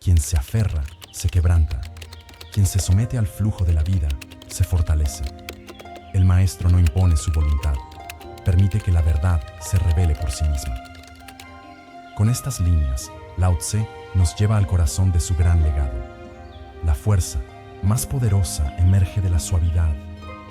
Quien se aferra, se quebranta. Quien se somete al flujo de la vida, se fortalece. El maestro no impone su voluntad, permite que la verdad se revele por sí misma. Con estas líneas, Lao Tse nos lleva al corazón de su gran legado. La fuerza más poderosa emerge de la suavidad,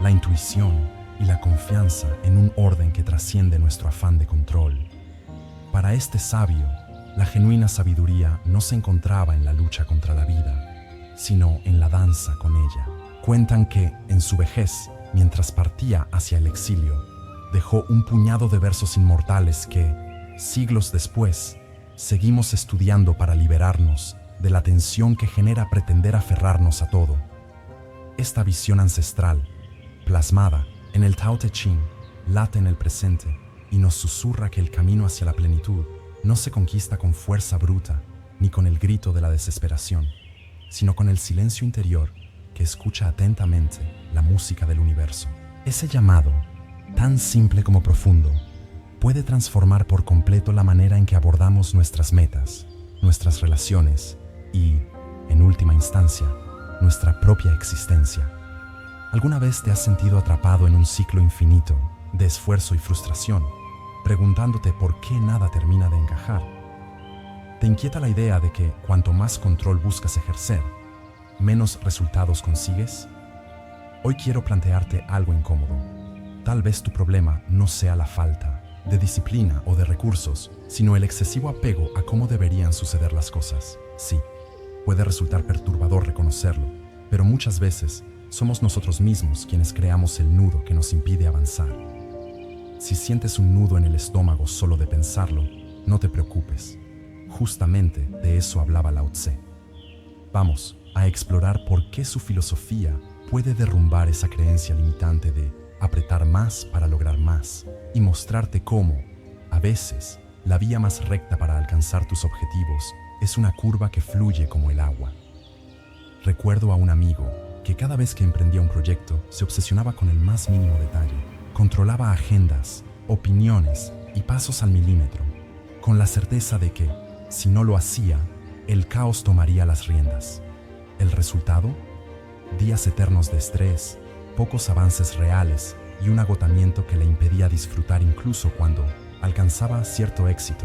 la intuición y la confianza en un orden que trasciende nuestro afán de control. Para este sabio, la genuina sabiduría no se encontraba en la lucha contra la vida, sino en la danza con ella. Cuentan que, en su vejez, mientras partía hacia el exilio, dejó un puñado de versos inmortales que, siglos después, seguimos estudiando para liberarnos de la tensión que genera pretender aferrarnos a todo. Esta visión ancestral, plasmada en el Tao Te Ching, late en el presente y nos susurra que el camino hacia la plenitud no se conquista con fuerza bruta ni con el grito de la desesperación, sino con el silencio interior que escucha atentamente la música del universo. Ese llamado, tan simple como profundo, puede transformar por completo la manera en que abordamos nuestras metas, nuestras relaciones y, en última instancia, nuestra propia existencia. ¿Alguna vez te has sentido atrapado en un ciclo infinito de esfuerzo y frustración, preguntándote por qué nada termina de encajar? ¿Te inquieta la idea de que cuanto más control buscas ejercer, menos resultados consigues? Hoy quiero plantearte algo incómodo. Tal vez tu problema no sea la falta de disciplina o de recursos, sino el excesivo apego a cómo deberían suceder las cosas. Sí, puede resultar perturbador reconocerlo, pero muchas veces somos nosotros mismos quienes creamos el nudo que nos impide avanzar. Si sientes un nudo en el estómago solo de pensarlo, no te preocupes. Justamente de eso hablaba Lao Tse. Vamos a explorar por qué su filosofía puede derrumbar esa creencia limitante de apretar más para lograr más y mostrarte cómo, a veces, la vía más recta para alcanzar tus objetivos es una curva que fluye como el agua. Recuerdo a un amigo que cada vez que emprendía un proyecto se obsesionaba con el más mínimo detalle. Controlaba agendas, opiniones y pasos al milímetro, con la certeza de que, si no lo hacía, el caos tomaría las riendas. ¿El resultado? Días eternos de estrés, pocos avances reales y un agotamiento que le impedía disfrutar incluso cuando alcanzaba cierto éxito.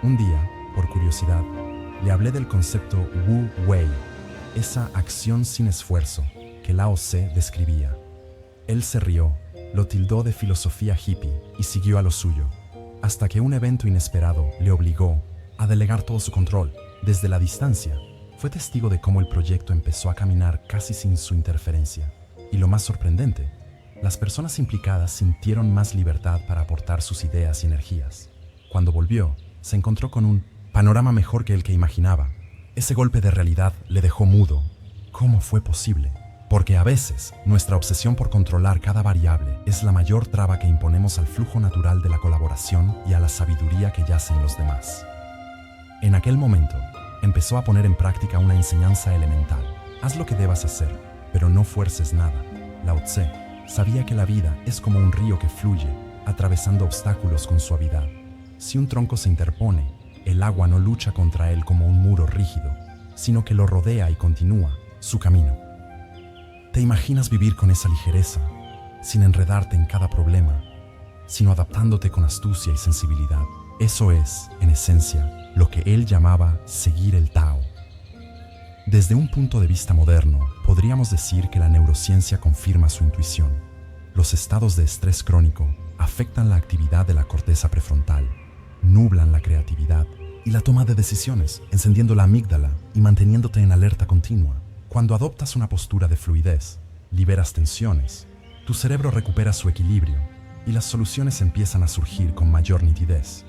Un día, por curiosidad, le hablé del concepto Wu Wei, esa acción sin esfuerzo que Lao Tse describía. Él se rió, lo tildó de filosofía hippie y siguió a lo suyo, hasta que un evento inesperado le obligó a delegar todo su control. Desde la distancia, fue testigo de cómo el proyecto empezó a caminar casi sin su interferencia. Y lo más sorprendente, las personas implicadas sintieron más libertad para aportar sus ideas y energías. Cuando volvió, se encontró con un panorama mejor que el que imaginaba. Ese golpe de realidad le dejó mudo. ¿Cómo fue posible? Porque a veces, nuestra obsesión por controlar cada variable es la mayor traba que imponemos al flujo natural de la colaboración y a la sabiduría que yace en los demás. En aquel momento, empezó a poner en práctica una enseñanza elemental. Haz lo que debas hacer, pero no fuerces nada. Lao Tse sabía que la vida es como un río que fluye, atravesando obstáculos con suavidad. Si un tronco se interpone, el agua no lucha contra él como un muro rígido, sino que lo rodea y continúa su camino. ¿Te imaginas vivir con esa ligereza, sin enredarte en cada problema, sino adaptándote con astucia y sensibilidad? Eso es, en esencia, lo que él llamaba seguir el Tao. Desde un punto de vista moderno, podríamos decir que la neurociencia confirma su intuición. Los estados de estrés crónico afectan la actividad de la corteza prefrontal, nublan la creatividad y la toma de decisiones, encendiendo la amígdala y manteniéndote en alerta continua. Cuando adoptas una postura de fluidez, liberas tensiones, tu cerebro recupera su equilibrio y las soluciones empiezan a surgir con mayor nitidez.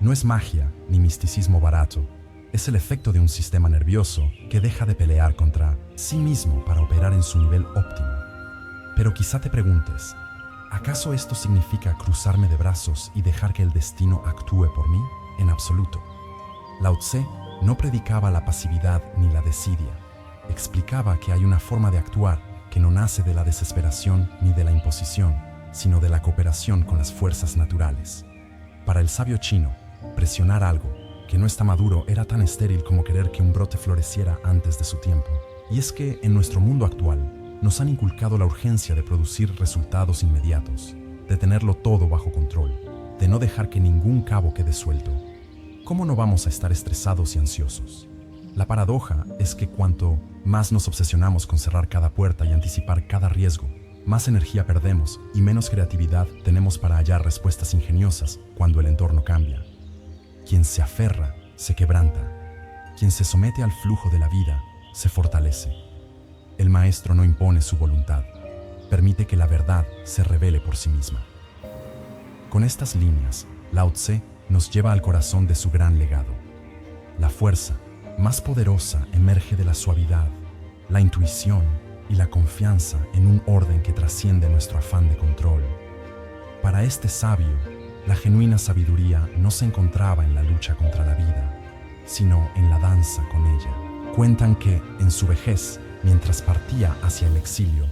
No es magia ni misticismo barato, es el efecto de un sistema nervioso que deja de pelear contra sí mismo para operar en su nivel óptimo. Pero quizá te preguntes, ¿acaso esto significa cruzarme de brazos y dejar que el destino actúe por mí? En absoluto. Lao Tse no predicaba la pasividad ni la desidia. Explicaba que hay una forma de actuar que no nace de la desesperación ni de la imposición, sino de la cooperación con las fuerzas naturales. Para el sabio chino, presionar algo que no está maduro era tan estéril como querer que un brote floreciera antes de su tiempo. Y es que en nuestro mundo actual nos han inculcado la urgencia de producir resultados inmediatos, de tenerlo todo bajo control, de no dejar que ningún cabo quede suelto. ¿Cómo no vamos a estar estresados y ansiosos? La paradoja es que cuanto más nos obsesionamos con cerrar cada puerta y anticipar cada riesgo, más energía perdemos y menos creatividad tenemos para hallar respuestas ingeniosas cuando el entorno cambia. Quien se aferra, se quebranta. Quien se somete al flujo de la vida, se fortalece. El maestro no impone su voluntad, permite que la verdad se revele por sí misma. Con estas líneas, Lao Tse nos lleva al corazón de su gran legado. La fuerza más poderosa emerge de la suavidad, la intuición y la confianza en un orden que trasciende nuestro afán de control. Para este sabio, la genuina sabiduría no se encontraba en la lucha contra la vida, sino en la danza con ella. Cuentan que, en su vejez, mientras partía hacia el exilio,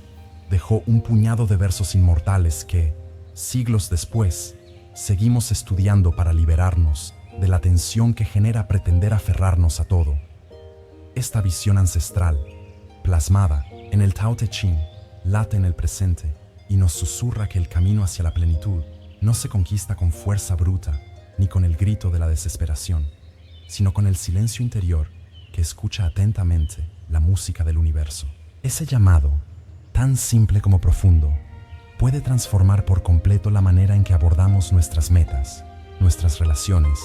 dejó un puñado de versos inmortales que, siglos después, seguimos estudiando para liberarnos de la tensión que genera pretender aferrarnos a todo. Esta visión ancestral, plasmada en el Tao Te Ching, late en el presente y nos susurra que el camino hacia la plenitud no se conquista con fuerza bruta ni con el grito de la desesperación, sino con el silencio interior que escucha atentamente la música del universo. Ese llamado, tan simple como profundo, puede transformar por completo la manera en que abordamos nuestras metas, nuestras relaciones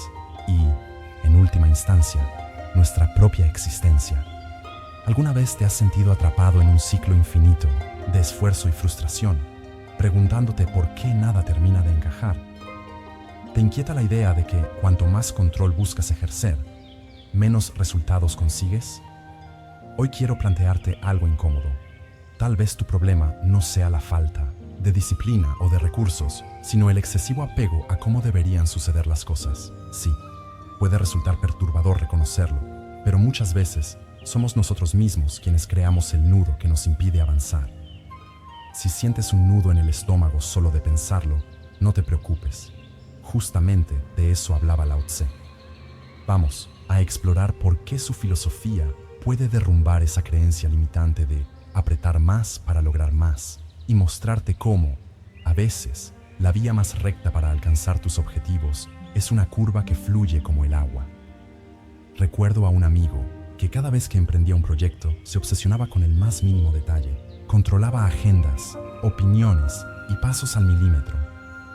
y, en última instancia, nuestra propia existencia. ¿Alguna vez te has sentido atrapado en un ciclo infinito de esfuerzo y frustración, preguntándote por qué nada termina de encajar? ¿Te inquieta la idea de que cuanto más control buscas ejercer, menos resultados consigues? Hoy quiero plantearte algo incómodo. Tal vez tu problema no sea la falta de disciplina o de recursos, sino el excesivo apego a cómo deberían suceder las cosas. Sí, puede resultar perturbador reconocerlo, pero muchas veces somos nosotros mismos quienes creamos el nudo que nos impide avanzar. Si sientes un nudo en el estómago solo de pensarlo, no te preocupes. Justamente de eso hablaba Lao Tse. Vamos a explorar por qué su filosofía puede derrumbar esa creencia limitante de apretar más para lograr más y mostrarte cómo, a veces, la vía más recta para alcanzar tus objetivos es una curva que fluye como el agua. Recuerdo a un amigo que cada vez que emprendía un proyecto se obsesionaba con el más mínimo detalle. Controlaba agendas, opiniones y pasos al milímetro,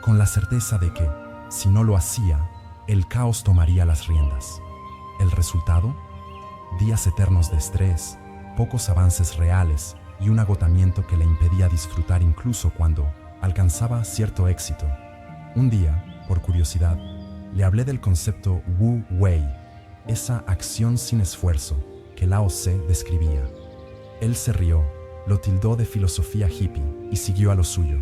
con la certeza de que, si no lo hacía, el caos tomaría las riendas. ¿El resultado? Días eternos de estrés, pocos avances reales y un agotamiento que le impedía disfrutar incluso cuando alcanzaba cierto éxito. Un día, por curiosidad, le hablé del concepto Wu Wei, esa acción sin esfuerzo que Lao Tse describía. Él se rió, lo tildó de filosofía hippie y siguió a lo suyo,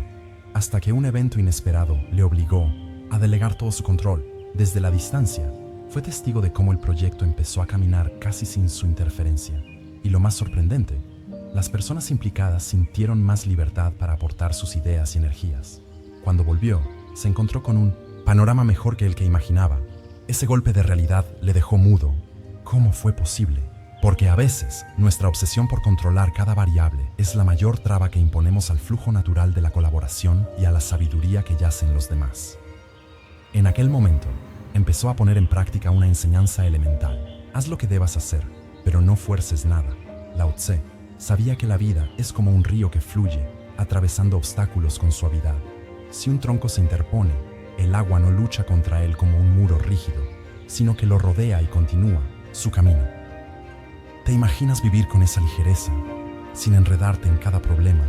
hasta que un evento inesperado le obligó a delegar todo su control. Desde la distancia, fue testigo de cómo el proyecto empezó a caminar casi sin su interferencia. Y lo más sorprendente, las personas implicadas sintieron más libertad para aportar sus ideas y energías. Cuando volvió, se encontró con un panorama mejor que el que imaginaba. Ese golpe de realidad le dejó mudo. ¿Cómo fue posible? Porque a veces, nuestra obsesión por controlar cada variable es la mayor traba que imponemos al flujo natural de la colaboración y a la sabiduría que yace en los demás. En aquel momento, empezó a poner en práctica una enseñanza elemental. Haz lo que debas hacer, pero no fuerces nada. Lao Tse sabía que la vida es como un río que fluye, atravesando obstáculos con suavidad. Si un tronco se interpone, el agua no lucha contra él como un muro rígido, sino que lo rodea y continúa su camino. ¿Te imaginas vivir con esa ligereza, sin enredarte en cada problema,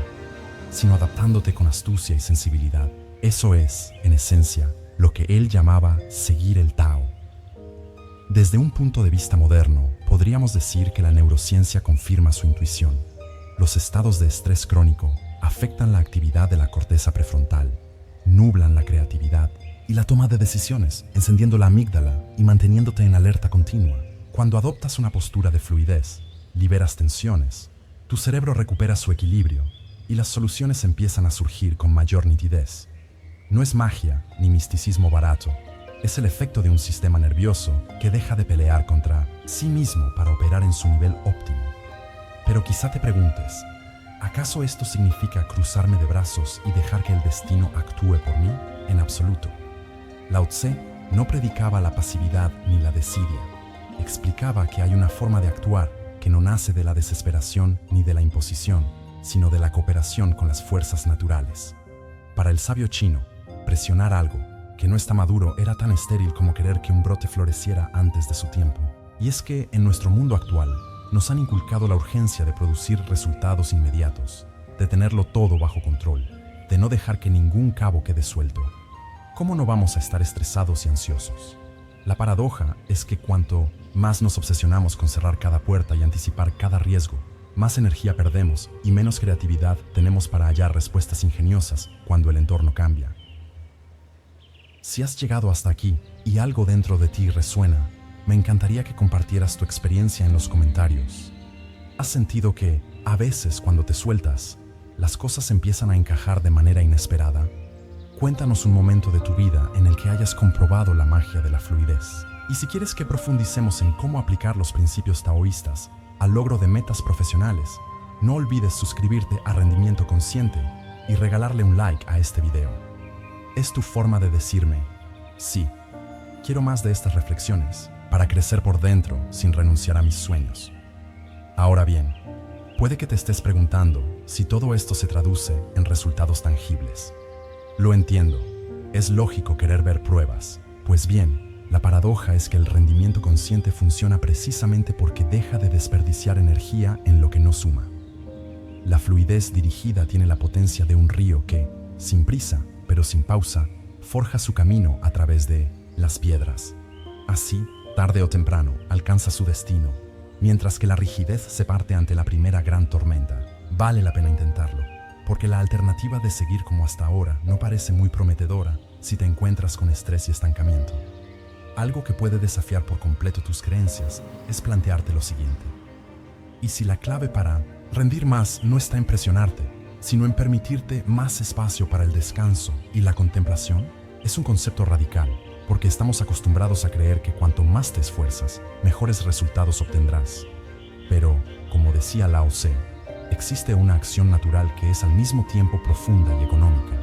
sino adaptándote con astucia y sensibilidad? Eso es, en esencia, lo que él llamaba seguir el Tao. Desde un punto de vista moderno, podríamos decir que la neurociencia confirma su intuición. Los estados de estrés crónico afectan la actividad de la corteza prefrontal, nublan la creatividad y la toma de decisiones, encendiendo la amígdala y manteniéndote en alerta continua. Cuando adoptas una postura de fluidez, liberas tensiones, tu cerebro recupera su equilibrio y las soluciones empiezan a surgir con mayor nitidez. No es magia ni misticismo barato, Es el efecto de un sistema nervioso que deja de pelear contra sí mismo para operar en su nivel óptimo. Pero quizá te preguntes, ¿acaso esto significa cruzarme de brazos y dejar que el destino actúe por mí? En absoluto. Lao Tse no predicaba la pasividad ni la desidia. Explicaba que hay una forma de actuar que no nace de la desesperación ni de la imposición, sino de la cooperación con las fuerzas naturales. Para el sabio chino, presionar algo que no está maduro era tan estéril como querer que un brote floreciera antes de su tiempo. Y es que en nuestro mundo actual nos han inculcado la urgencia de producir resultados inmediatos, de tenerlo todo bajo control, de no dejar que ningún cabo quede suelto. ¿Cómo no vamos a estar estresados y ansiosos? La paradoja es que cuanto más nos obsesionamos con cerrar cada puerta y anticipar cada riesgo, más energía perdemos y menos creatividad tenemos para hallar respuestas ingeniosas cuando el entorno cambia. Si has llegado hasta aquí y algo dentro de ti resuena, me encantaría que compartieras tu experiencia en los comentarios. ¿Has sentido que, a veces cuando te sueltas, las cosas empiezan a encajar de manera inesperada? Cuéntanos un momento de tu vida en el que hayas comprobado la magia de la fluidez. Y si quieres que profundicemos en cómo aplicar los principios taoístas al logro de metas profesionales, no olvides suscribirte a Rendimiento Consciente y regalarle un like a este video. Es tu forma de decirme, sí, quiero más de estas reflexiones para crecer por dentro sin renunciar a mis sueños. Ahora bien, puede que te estés preguntando si todo esto se traduce en resultados tangibles. Lo entiendo, es lógico querer ver pruebas. Pues bien, la paradoja es que el rendimiento consciente funciona precisamente porque deja de desperdiciar energía en lo que no suma. La fluidez dirigida tiene la potencia de un río que, sin prisa, pero sin pausa, forja su camino a través de las piedras. Así, tarde o temprano, alcanza su destino, mientras que la rigidez se parte ante la primera gran tormenta. Vale la pena intentarlo, porque la alternativa de seguir como hasta ahora no parece muy prometedora si te encuentras con estrés y estancamiento. Algo que puede desafiar por completo tus creencias es plantearte lo siguiente. ¿Y si la clave para rendir más no está en presionarte, sino en permitirte más espacio para el descanso y la contemplación? Es un concepto radical, porque estamos acostumbrados a creer que cuanto más te esfuerzas, mejores resultados obtendrás. Pero, como decía Lao Tse, existe una acción natural que es al mismo tiempo profunda y económica.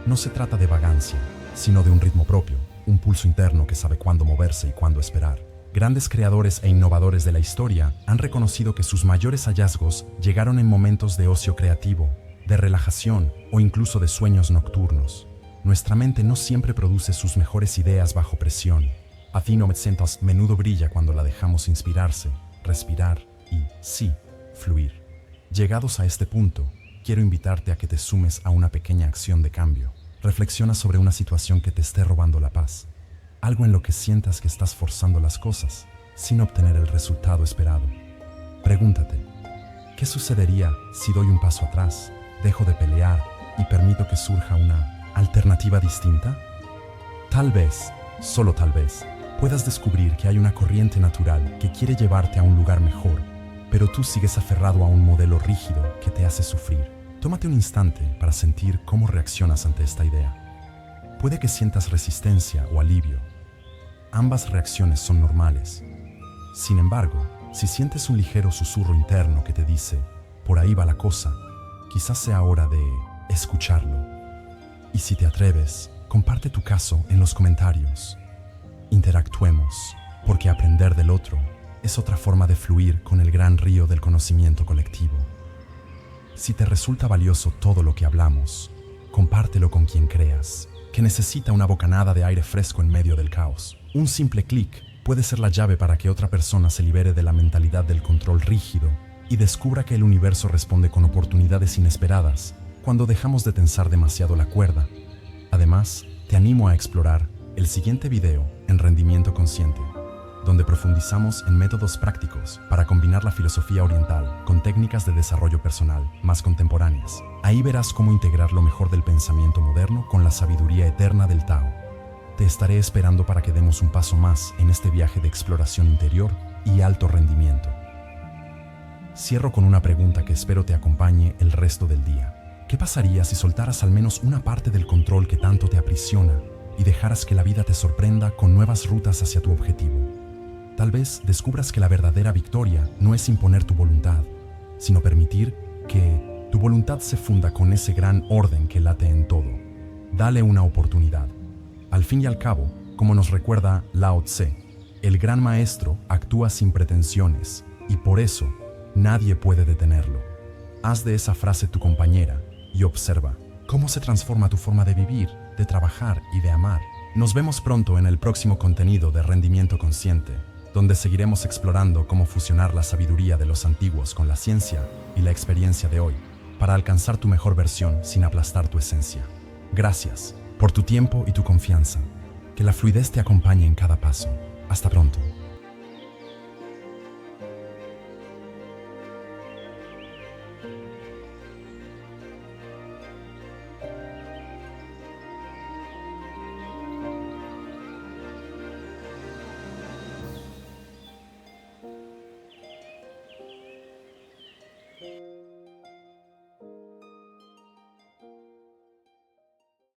No se trata de vagancia, sino de un ritmo propio, un pulso interno que sabe cuándo moverse y cuándo esperar. Grandes creadores e innovadores de la historia han reconocido que sus mayores hallazgos llegaron en momentos de ocio creativo, de relajación o incluso de sueños nocturnos. Nuestra mente no siempre produce sus mejores ideas bajo presión. A menudo brilla cuando la dejamos inspirarse, respirar y, sí, fluir. Llegados a este punto, quiero invitarte a que te sumes a una pequeña acción de cambio. Reflexiona sobre una situación que te esté robando la paz. Algo en lo que sientas que estás forzando las cosas, sin obtener el resultado esperado. Pregúntate, ¿qué sucedería si doy un paso atrás, dejo de pelear y permito que surja una alternativa distinta? Tal vez, solo tal vez, puedas descubrir que hay una corriente natural que quiere llevarte a un lugar mejor, pero tú sigues aferrado a un modelo rígido que te hace sufrir. Tómate un instante para sentir cómo reaccionas ante esta idea. Puede que sientas resistencia o alivio. Ambas reacciones son normales. Sin embargo, si sientes un ligero susurro interno que te dice, por ahí va la cosa, quizás sea hora de escucharlo. Y si te atreves, comparte tu caso en los comentarios. Interactuemos, porque aprender del otro es otra forma de fluir con el gran río del conocimiento colectivo. Si te resulta valioso todo lo que hablamos, compártelo con quien creas, que necesita una bocanada de aire fresco en medio del caos. Un simple clic puede ser la llave para que otra persona se libere de la mentalidad del control rígido y descubra que el universo responde con oportunidades inesperadas cuando dejamos de tensar demasiado la cuerda. Además, te animo a explorar el siguiente video en Rendimiento Consciente, donde profundizamos en métodos prácticos para combinar la filosofía oriental con técnicas de desarrollo personal más contemporáneas. Ahí verás cómo integrar lo mejor del pensamiento moderno con la sabiduría eterna del Tao. Te estaré esperando para que demos un paso más en este viaje de exploración interior y alto rendimiento. Cierro con una pregunta que espero te acompañe el resto del día. ¿Qué pasaría si soltaras al menos una parte del control que tanto te aprisiona y dejaras que la vida te sorprenda con nuevas rutas hacia tu objetivo. Tal vez descubras que la verdadera victoria no es imponer tu voluntad, sino permitir que tu voluntad se funda con ese gran orden que late en todo. Dale una oportunidad. Al fin y al cabo, como nos recuerda Lao Tse, el gran maestro actúa sin pretensiones y por eso nadie puede detenerlo. Haz de esa frase tu compañera y observa cómo se transforma tu forma de vivir, de trabajar y de amar. Nos vemos pronto en el próximo contenido de Rendimiento Consciente, donde seguiremos explorando cómo fusionar la sabiduría de los antiguos con la ciencia y la experiencia de hoy, para alcanzar tu mejor versión sin aplastar tu esencia. Gracias por tu tiempo y tu confianza. Que la fluidez te acompañe en cada paso. Hasta pronto.